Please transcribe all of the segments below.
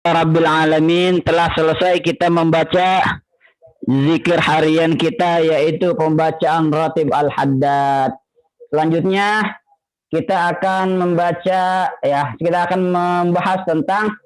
Rabbil Alamin, telah selesai kita membaca zikir harian kita, yaitu pembacaan Ratib Al-Haddad. Selanjutnya kita akan membaca, kita akan membahas tentang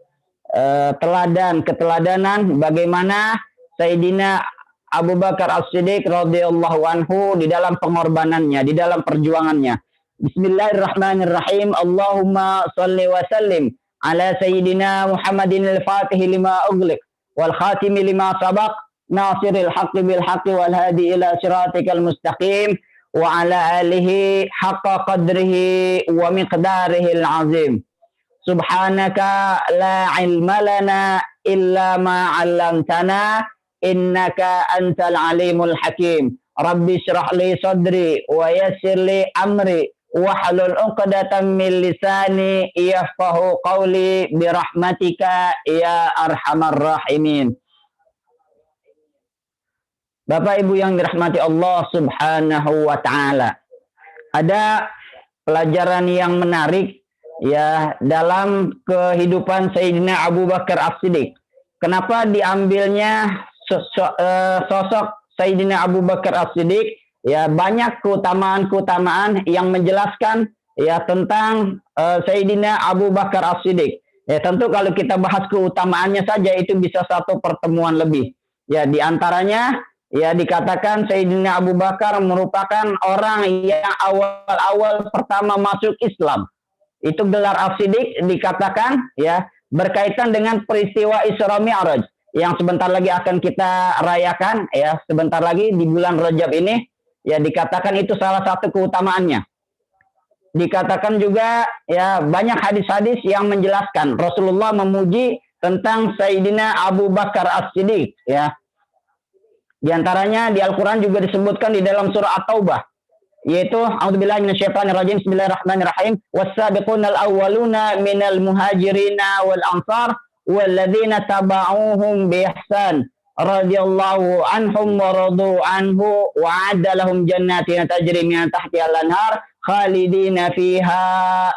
keteladanan bagaimana Sayyidina Abu Bakar As-Siddiq radhiyallahu anhu di dalam pengorbanannya, di dalam perjuangannya. Bismillahirrahmanirrahim. Allahumma salli wa sallim ala Sayyidina Muhammadin al-Fatih lima ughliq wal khatimi lima sabaq nasiril haqqi bil haqqi wal hadi ila siratikal mustaqim wa ala alihi haqqa qadrihi wa miqdarihi al-azim. Subhanaka la ilma lana illa ma 'allamtana innaka antal alimul hakim. Rabbi shrah li sadri wa yassir li amri wahlul 'uqdatam min lisani yafqahu qawli bi rahmatika ya arhamar rahimin. Bapak Ibu yang dirahmati Allah Subhanahu wa taala. Ada pelajaran yang menarik dalam kehidupan Sayyidina Abu Bakar As-Siddiq. Kenapa diambilnya sosok Sayyidina Abu Bakar As-Siddiq? Banyak keutamaan-keutamaan yang menjelaskan tentang Sayyidina Abu Bakar As-Siddiq. Tentu kalau kita bahas keutamaannya saja itu bisa satu pertemuan lebih. Di antaranya dikatakan Sayyidina Abu Bakar merupakan orang yang awal-awal pertama masuk Islam. Itu gelar As-Siddiq dikatakan berkaitan dengan peristiwa Isra Mi'raj yang sebentar lagi akan kita rayakan sebentar lagi di bulan Rajab ini. Dikatakan itu salah satu keutamaannya. Dikatakan juga banyak hadis-hadis yang menjelaskan Rasulullah memuji tentang Sayyidina Abu Bakar As-Siddiq Di antaranya di Al-Qur'an juga disebutkan di dalam surah At-Taubah, yaitu a'udzubillahi minasyaitonirrajim, bismillahirrahmanirrahim, was-sabiqunal awwaluna minal muhajirina wal ansar walladzina taba'uuhum bi ihsan radhiyallahu anhum wa radu anhu wa 'adda lahum jannatin tajri min tahtiha al-anhar khalidina fiha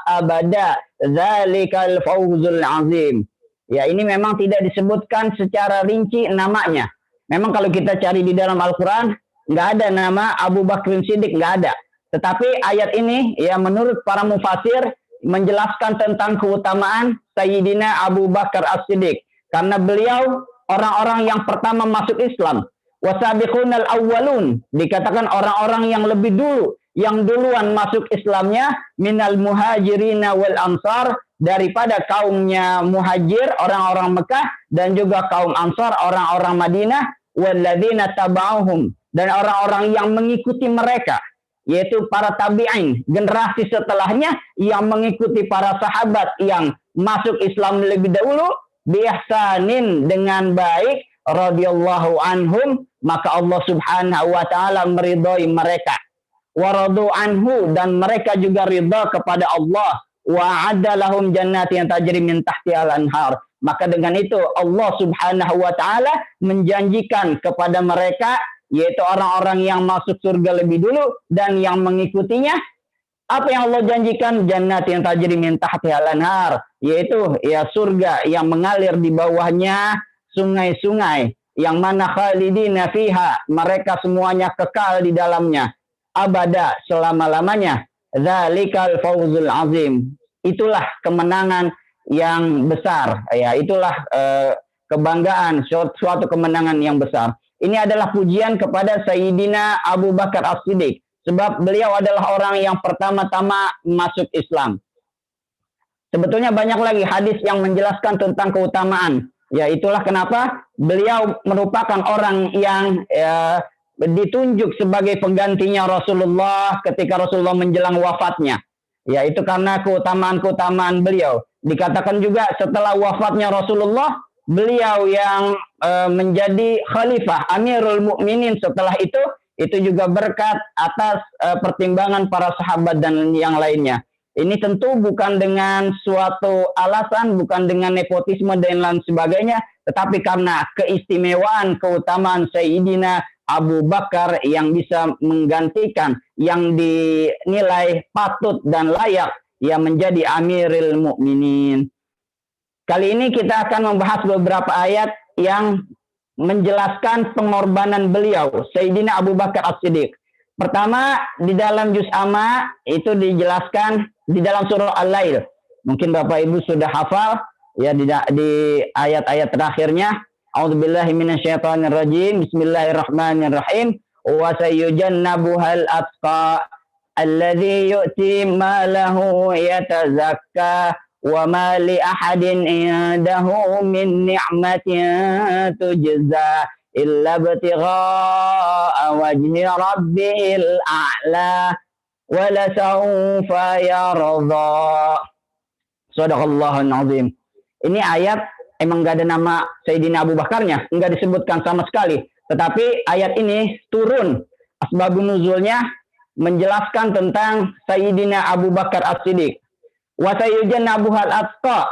abada dzalikal fawzul 'azim. Ini memang tidak disebutkan secara rinci namanya. Memang kalau kita cari di dalam Al-Qur'an nggak ada nama Abu Bakar Siddiq, nggak ada. Tetapi ayat ini menurut para mufasir menjelaskan tentang keutamaan Sayyidina Abu Bakar As-Siddiq karena beliau orang-orang yang pertama masuk Islam. Wasabiqunal awwalun, dikatakan orang-orang yang lebih dulu, yang duluan masuk Islamnya, minal muhajirina wal ansar, daripada kaumnya muhajir, orang-orang Mekah, dan juga kaum ansar, orang-orang Madinah, walladzina taba'uhum, dan orang-orang yang mengikuti mereka, yaitu para tabi'in, generasi setelahnya yang mengikuti para sahabat yang masuk Islam lebih dahulu, biihsanin, dengan baik, radhiyallahu anhum, maka Allah Subhanahu wa taala meridhai mereka. Waradu anhu, dan mereka juga ridha kepada Allah. Wa 'adda lahum jannatin tajri min tahtiha al-anhar. Maka dengan itu Allah Subhanahu wa taala menjanjikan kepada mereka, yaitu orang-orang yang masuk surga lebih dulu dan yang mengikutinya, apa yang Allah janjikan? Jannatin tajri min tahtiha al-anhar, yaitu surga yang mengalir di bawahnya sungai-sungai, yang mana khalidina fiha, mereka semuanya kekal di dalamnya abada, selama-lamanya. Dzalikal fawzul azim, itulah kemenangan yang besar, itulah kebanggaan, suatu kemenangan yang besar. Ini adalah pujian kepada Sayyidina Abu Bakar As-Siddiq, sebab beliau adalah orang yang pertama-tama masuk Islam. Sebetulnya banyak lagi hadis yang menjelaskan tentang keutamaan. Itulah kenapa beliau merupakan orang yang ditunjuk sebagai penggantinya Rasulullah ketika Rasulullah menjelang wafatnya. Itu karena keutamaan-keutamaan beliau. Dikatakan juga setelah wafatnya Rasulullah, beliau yang menjadi khalifah Amirul Mukminin setelah itu juga berkat atas pertimbangan para sahabat dan yang lainnya. Ini tentu bukan dengan suatu alasan, bukan dengan nepotisme dan lain sebagainya, tetapi karena keistimewaan, keutamaan Sayyidina Abu Bakar yang bisa menggantikan, yang dinilai patut dan layak menjadi Amirul Mukminin. Kali ini kita akan membahas beberapa ayat yang menjelaskan pengorbanan beliau, Sayyidina Abu Bakar As-Siddiq. Pertama, di dalam juz amma itu dijelaskan di dalam surah Al-Lail. Mungkin Bapak Ibu sudah hafal ya di ayat-ayat terakhirnya. A'udzubillahi minasyaitonirrajim. Bismillahirrahmanirrahim. Wa sayyujannabuhal atqa alladzi yu'ti malahu yatazakka wa ma li ahadin indahu min ni'matin tujza illa ibtigha'a wajhi rabbihil a'la wa la sawfa yarda. Shadaqallahul azim. Ini ayat emang gak ada nama Sayyidina Abu Bakarnya, enggak disebutkan sama sekali. Tetapi ayat ini turun asbabun nuzulnya menjelaskan tentang Sayyidina Abu Bakar As-Siddiq. Wa sayyujannabuhal atqa,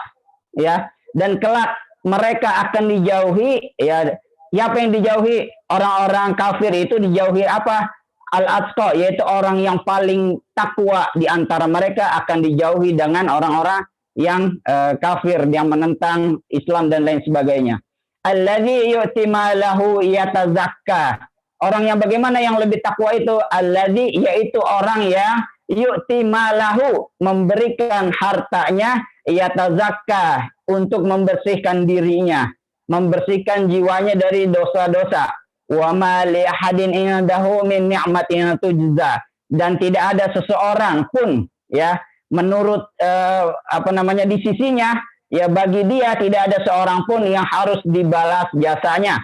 ya, dan kelak mereka akan dijauhi, ya. Siapa yang dijauhi? Orang-orang kafir itu dijauhi apa? Al-atqa, yaitu orang yang paling takwa di antara mereka akan dijauhi dengan orang-orang yang kafir, yang menentang Islam dan lain sebagainya. Alladzi yu'ti malahu yatazakka. Orang yang bagaimana yang lebih takwa itu? Alladzi, yaitu orang yang yu'ti malahu, memberikan hartanya, yatazakka, untuk membersihkan dirinya, membersihkan jiwanya dari dosa-dosa. Wa ma li ahadin indahu min ni'matin tujza, dan tidak ada seseorang pun, ya, menurut di sisinya, ya, bagi dia tidak ada seorang pun yang harus dibalas jasanya,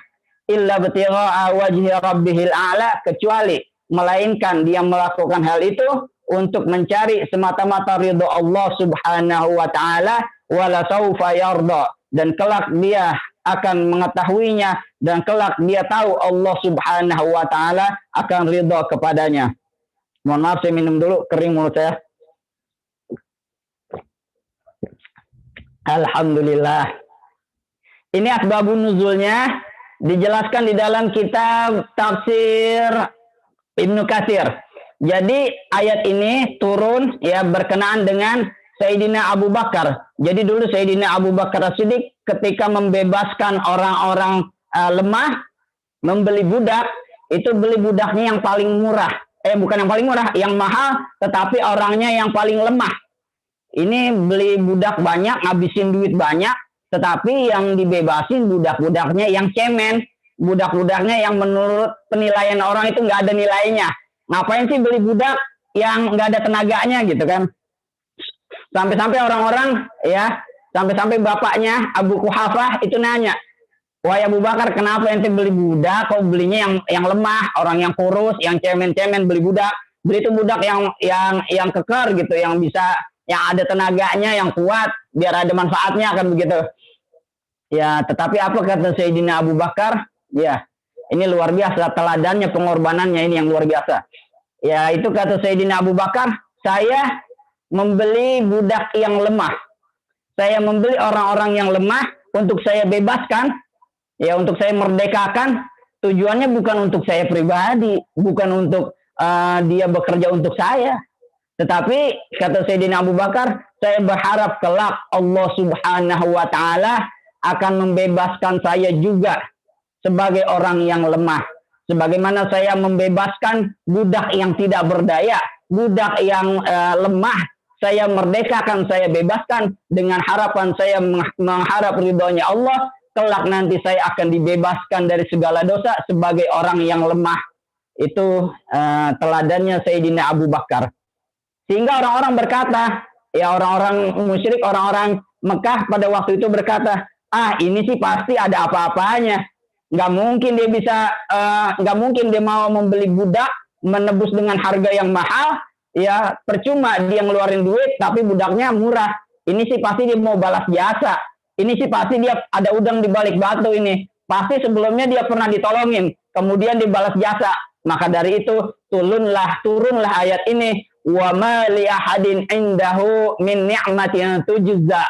illa ibtigha'a wajhi rabbihil a'la, kecuali melainkan dia melakukan hal itu untuk mencari semata-mata ridho Allah Subhanahu wa taala, wala saufa yarda, dan kelak dia akan mengetahuinya, dan kelak dia tahu Allah Subhanahu wa taala akan ridho kepadanya. Mohon maaf, saya minum dulu, kering mulut saya. Alhamdulillah. Ini asbabun nuzulnya dijelaskan di dalam kitab tafsir Ibnu Katsir. Jadi ayat ini turun, ya, berkenaan dengan Sayyidina Abu Bakar. Jadi dulu Sayyidina Abu Bakar As-Siddiq ketika membebaskan orang-orang lemah, membeli budak, itu beli budaknya yang paling murah. Bukan yang paling murah, yang mahal, tetapi orangnya yang paling lemah. Ini beli budak banyak, ngabisin duit banyak, tetapi yang dibebasin budak-budaknya yang cemen, budak-budaknya yang menurut penilaian orang itu nggak ada nilainya. Ngapain sih beli budak yang nggak ada tenaganya gitu kan? Sampai-sampai orang-orang, ya, sampai-sampai bapaknya Abu Quhafah itu nanya, wahai Abu Bakar, kenapa ente beli budak? Kau belinya yang lemah, orang yang kurus, yang cemen-cemen, beli budak. Beli itu budak yang keker gitu, yang bisa, yang ada tenaganya, yang kuat, biar ada manfaatnya, kan begitu. Ya, tetapi apa kata Sayyidina Abu Bakar? Ya, ini luar biasa teladannya, pengorbanannya ini yang luar biasa. Ya, itu kata Sayyidina Abu Bakar, saya membeli budak yang lemah. Saya membeli orang-orang yang lemah untuk saya bebaskan, ya, untuk saya merdekakan. Tujuannya bukan untuk saya pribadi, bukan untuk dia bekerja untuk saya. Tetapi kata Sayyidina Abu Bakar, saya berharap kelak Allah Subhanahu wa taala akan membebaskan saya juga sebagai orang yang lemah. Sebagaimana saya membebaskan budak yang tidak berdaya, budak yang lemah, saya merdekakan, saya bebaskan dengan harapan saya mengharap ridhonya Allah. Kelak nanti saya akan dibebaskan dari segala dosa sebagai orang yang lemah. Itu teladannya Sayyidina Abu Bakar. Sehingga orang-orang berkata, ya, orang-orang musyrik, orang-orang Mekah pada waktu itu berkata, ini sih pasti ada apa-apanya. Nggak mungkin dia bisa, nggak mungkin dia mau membeli budak, menebus dengan harga yang mahal, ya, percuma dia ngeluarin duit, tapi budaknya murah. Ini sih pasti dia mau balas jasa. Ini sih pasti dia ada udang di balik batu ini. Pasti sebelumnya dia pernah ditolongin, kemudian dibalas jasa. Maka dari itu turunlah ayat ini. Wa ma li ahadin indahu min ni'matin tujza.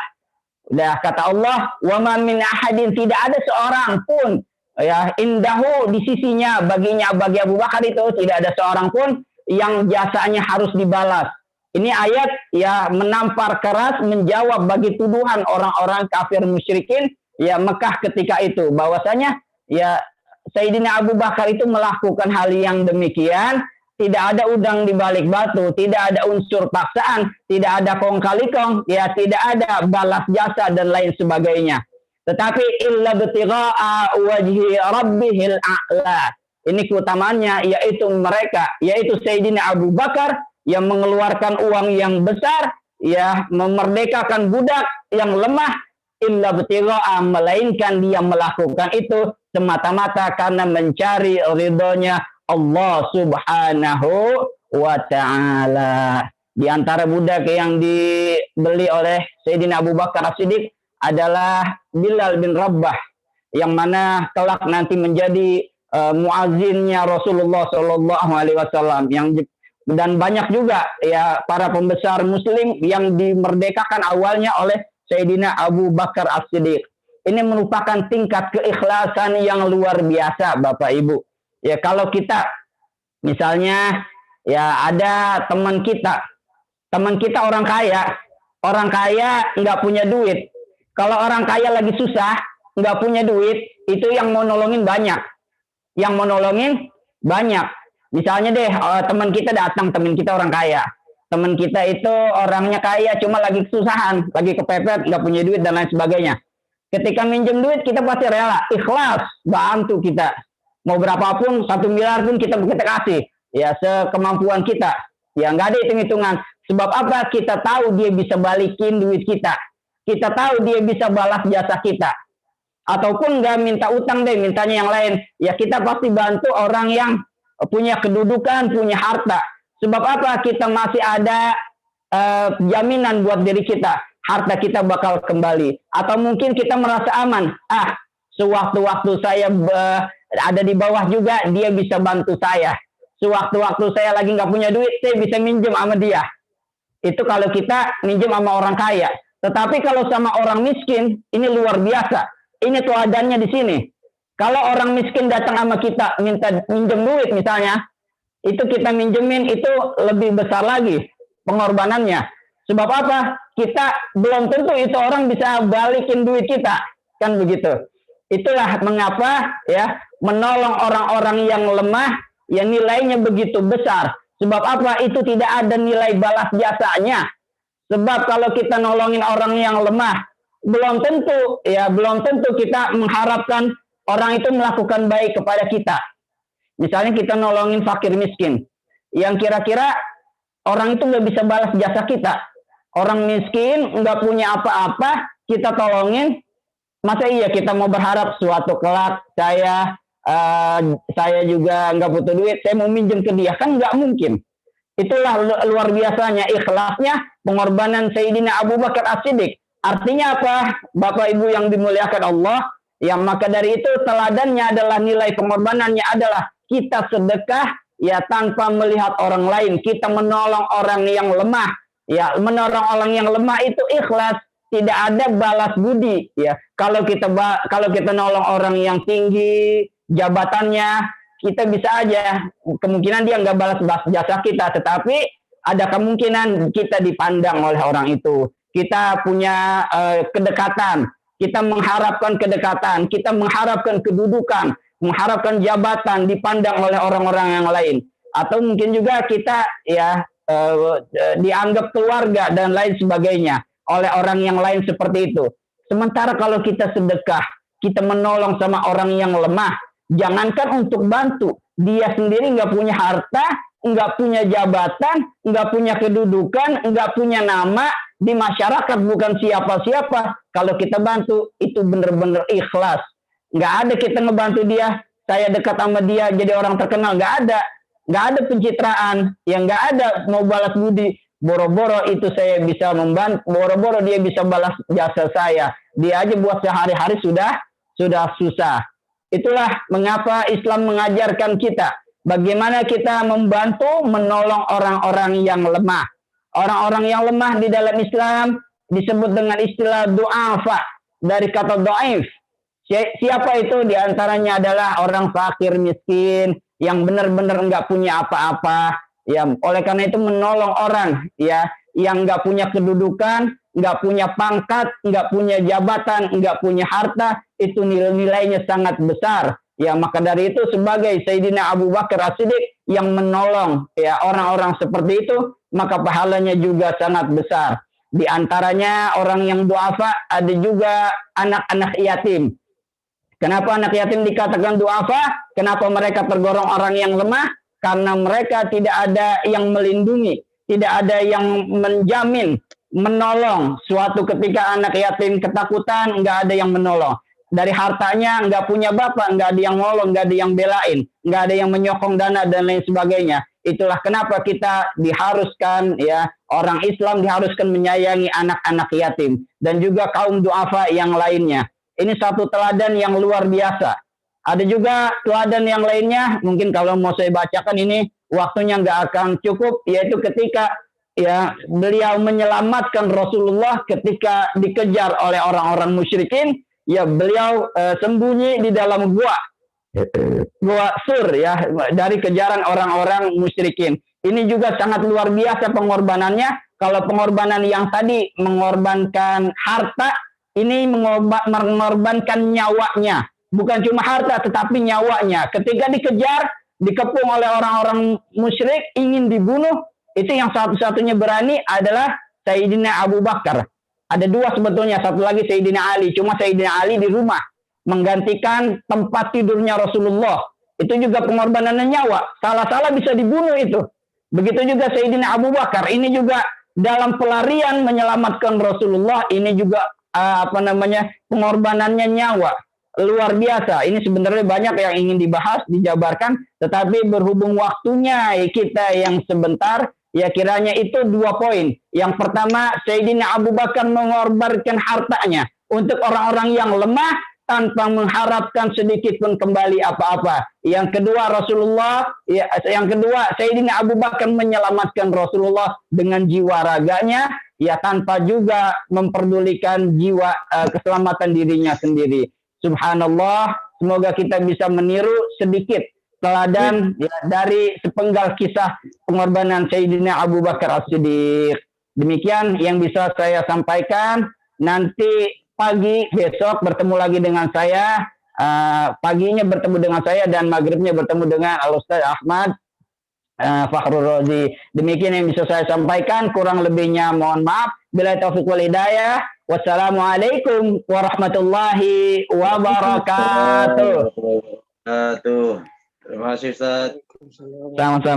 Udah kata Allah, wa ma min ahadin, tidak ada seorang pun, ya, indahu, di sisinya, bagi Abu Bakar itu tidak ada seorang pun yang jasanya harus dibalas. Ini ayat ya menampar keras menjawab bagi tuduhan orang-orang kafir musyrikin ya Mekah ketika itu, bahwasanya ya Sayyidina Abu Bakar itu melakukan hal yang demikian, tidak ada udang di balik batu, tidak ada unsur paksaan, tidak ada kong kali kong, ya tidak ada balas jasa dan lain sebagainya. Tetapi illa btigha'a wajhi rabbihil a'la. Ini keutamaannya yaitu mereka, yaitu Sayyidina Abu Bakar yang mengeluarkan uang yang besar, ya memerdekakan budak yang lemah, illa btigha'a, melainkan dia melakukan itu semata-mata karena mencari ridhonya Allah Subhanahu wa Ta'ala. Di antara budak yang dibeli oleh Sayyidina Abu Bakar As-Siddiq adalah Bilal bin Rabah, yang mana kelak nanti menjadi muazzinnya Rasulullah Shallallahu Alaihi Wasallam, yang dan banyak juga ya para pembesar Muslim yang dimerdekakan awalnya oleh Sayyidina Abu Bakar As-Siddiq. Ini merupakan tingkat keikhlasan yang luar biasa, Bapak Ibu. Ya kalau kita misalnya ya ada teman kita orang kaya nggak punya duit. Kalau orang kaya lagi susah, nggak punya duit, itu yang mau nolongin banyak. Yang mau nolongin banyak. Misalnya deh, teman kita datang, teman kita orang kaya. Teman kita itu orangnya kaya, cuma lagi kesusahan, lagi kepepet, nggak punya duit, dan lain sebagainya. Ketika minjem duit, kita pasti rela, ikhlas, bantu kita. Mau berapapun, 1 miliar pun kita kasih. Ya, sekemampuan kita. Ya, nggak ada hitung-hitungan. Sebab apa? Kita tahu dia bisa balikin duit kita. Kita tahu dia bisa balas jasa kita. Ataupun nggak minta utang deh, mintanya yang lain. Ya kita pasti bantu orang yang punya kedudukan, punya harta. Sebab apa? Kita masih ada jaminan buat diri kita. Harta kita bakal kembali. Atau mungkin kita merasa aman. Sewaktu-waktu saya ada di bawah juga, dia bisa bantu saya. Sewaktu-waktu saya lagi nggak punya duit, saya bisa minjem sama dia. Itu kalau kita minjem sama orang kaya. Tetapi kalau sama orang miskin, ini luar biasa. Ini teladannya di sini. Kalau orang miskin datang sama kita minta minjem duit misalnya, itu kita minjemin, itu lebih besar lagi pengorbanannya. Sebab apa? Kita belum tentu itu orang bisa balikin duit kita, kan begitu. Itulah mengapa ya menolong orang-orang yang lemah yang nilainya begitu besar. Sebab apa? Itu tidak ada nilai balas jasanya. Sebab kalau kita nolongin orang yang lemah, belum tentu kita mengharapkan orang itu melakukan baik kepada kita. Misalnya kita nolongin fakir miskin, yang kira-kira orang itu nggak bisa balas jasa kita. Orang miskin nggak punya apa-apa, kita tolongin. Masa iya kita mau berharap suatu kelak saya juga nggak butuh duit, saya mau minjem ke dia, kan nggak mungkin. Itulah luar biasanya ikhlasnya pengorbanan Sayyidina Abu Bakar As-Siddiq. Artinya apa? Bapak Ibu yang dimuliakan Allah, ya maka dari itu teladannya adalah nilai pengorbanannya adalah kita sedekah ya tanpa melihat orang lain. Kita menolong orang yang lemah. Ya, menolong orang yang lemah itu ikhlas, tidak ada balas budi ya. Kalau kita nolong orang yang tinggi jabatannya, kita bisa aja kemungkinan dia nggak balas jasa kita, tetapi ada kemungkinan kita dipandang oleh orang itu. Kita punya kedekatan, kita mengharapkan kedekatan, kita mengharapkan kedudukan, mengharapkan jabatan dipandang oleh orang-orang yang lain. Atau mungkin juga kita ya dianggap keluarga dan lain sebagainya oleh orang yang lain seperti itu. Sementara kalau kita sedekah, kita menolong sama orang yang lemah, jangankan untuk bantu, dia sendiri nggak punya harta, nggak punya jabatan, nggak punya kedudukan, nggak punya nama di masyarakat, bukan siapa-siapa. Kalau kita bantu, itu benar-benar ikhlas. Nggak ada kita ngebantu dia, saya dekat sama dia jadi orang terkenal, nggak ada. Nggak ada pencitraan, yang nggak ada mau balas budi. Boro-boro itu saya bisa membantu, boro-boro dia bisa balas jasa saya. Dia aja buat sehari-hari sudah susah. Itulah mengapa Islam mengajarkan kita bagaimana kita membantu menolong orang-orang yang lemah. Orang-orang yang lemah di dalam Islam disebut dengan istilah du'afa, dari kata do'if. Siapa itu? Di antaranya adalah orang fakir miskin yang benar-benar nggak punya apa-apa. Ya, oleh karena itu menolong orang ya yang nggak punya kedudukan, nggak punya pangkat, nggak punya jabatan, nggak punya harta, itu nilai-nilainya sangat besar. Ya, maka dari itu sebagai Sayyidina Abu Bakar As-Siddiq yang menolong ya orang-orang seperti itu, maka pahalanya juga sangat besar. Di antaranya orang yang duafa, ada juga anak-anak yatim. Kenapa anak yatim dikatakan duafa? Kenapa mereka tergolong orang yang lemah? Karena mereka tidak ada yang melindungi, tidak ada yang menjamin, menolong. Suatu ketika anak yatim ketakutan, nggak ada yang menolong. Dari hartanya nggak punya bapak, nggak ada yang nolong, nggak ada yang belain, nggak ada yang menyokong dana dan lain sebagainya. Itulah kenapa kita diharuskan ya orang Islam diharuskan menyayangi anak-anak yatim dan juga kaum duafa yang lainnya. Ini satu teladan yang luar biasa. Ada juga teladan yang lainnya, mungkin kalau mau saya bacakan ini waktunya nggak akan cukup, yaitu ketika ya beliau menyelamatkan Rasulullah ketika dikejar oleh orang-orang musyrikin, ya beliau sembunyi di dalam gua sur ya dari kejaran orang-orang musyrikin. Ini juga sangat luar biasa pengorbanannya. Kalau pengorbanan yang tadi mengorbankan harta, ini mengorbankan nyawanya. Bukan cuma harta, tetapi nyawanya. Ketika dikejar, dikepung oleh orang-orang musyrik, ingin dibunuh, itu yang satu-satunya berani adalah Sayyidina Abu Bakar. Ada dua sebetulnya, satu lagi Sayyidina Ali. Cuma Sayyidina Ali di rumah, menggantikan tempat tidurnya Rasulullah. Itu juga pengorbanan nyawa. Salah-salah bisa dibunuh itu. Begitu juga Sayyidina Abu Bakar. Ini juga dalam pelarian menyelamatkan Rasulullah. Ini juga pengorbanannya nyawa. Luar biasa. Ini sebenarnya banyak yang ingin dibahas, dijabarkan. Tetapi berhubung waktunya kita yang sebentar, ya kiranya itu 2 poin. Yang pertama, Sayyidina Abu Bakar mengorbankan hartanya untuk orang-orang yang lemah tanpa mengharapkan sedikit pun kembali apa-apa. Yang kedua, Sayyidina Abu Bakar menyelamatkan Rasulullah dengan jiwa raganya, ya tanpa juga memperdulikan jiwa keselamatan dirinya sendiri. Subhanallah, semoga kita bisa meniru sedikit teladan ya, dari sepenggal kisah pengorbanan Sayyidina Abu Bakar As-Siddiq. Demikian yang bisa saya sampaikan. Nanti pagi besok bertemu lagi dengan saya. Paginya bertemu dengan saya dan maghribnya bertemu dengan Al-Ustaz Ahmad Fakhrul Razi. Demikian yang bisa saya sampaikan. Kurang lebihnya mohon maaf. Bila taufiq wal hidayah. Wassalamualaikum warahmatullahi wabarakatuh. Terima kasih Ustaz. Sama-sama.